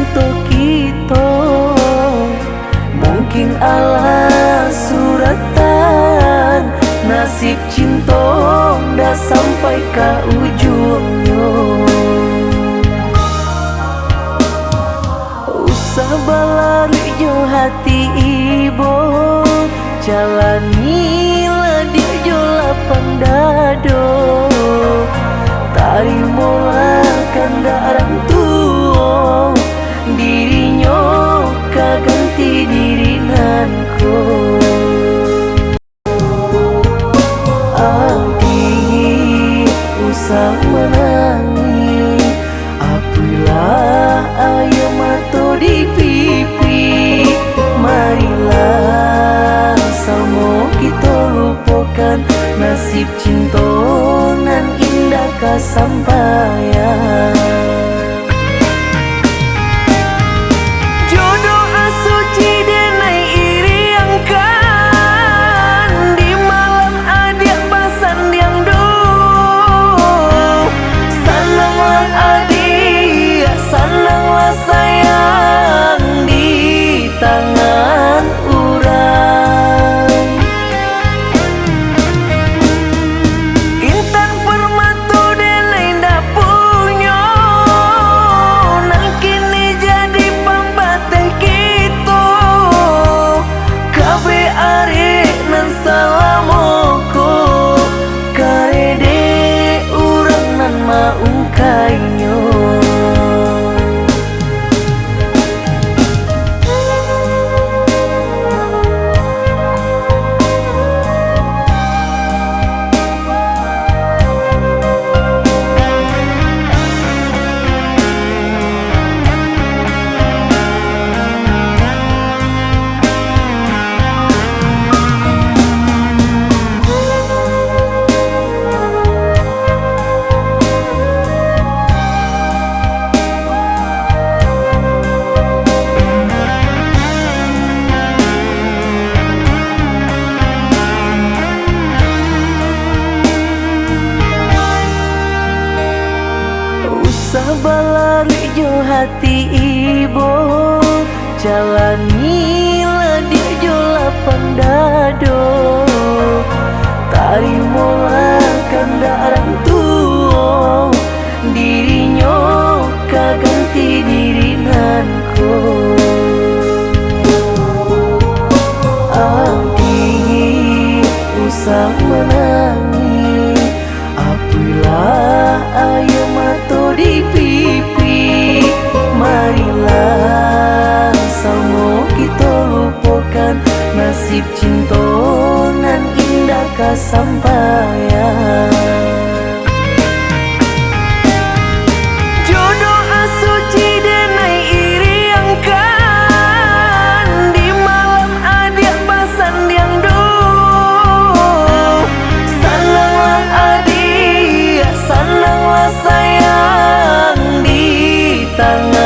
untuk kita. Mungkin Allah suratan, nasib cinta dah sampai ke ujungnya. Usah balari jo hati ibu, jalanilah dia jo lapang dado. Tarimalah kandarang tua, dirinya kaganti dirinanku. Adik usah menangis, apabila ayo mata di pipi. Marilah sama kita lupakan nasib cinta nan indah kesampaian. Jodoh asuci denai iri angkan, di malam adik pasan yang do. Senanglah adik, senanglah sayang di tangan urang. Intan permata denai dah punya, nan kini jadi pembateh kita. Kabe arek nan salamoko, karede urang nan maungkainya. Sabalari jo hati ibu, jalanilah dia jo lapang dado. Tarimalah kandarang tua, dirinya kaganti dirinanku. Adik usah menangis, apabila ayo mata di pipi. Marilah sama kita lupakan nasib cinta nan indah kesampaian. Jodoh asuci denai iri angkan, di malam adik pasan yang do. Senanglah adik, senanglah sayang di tangan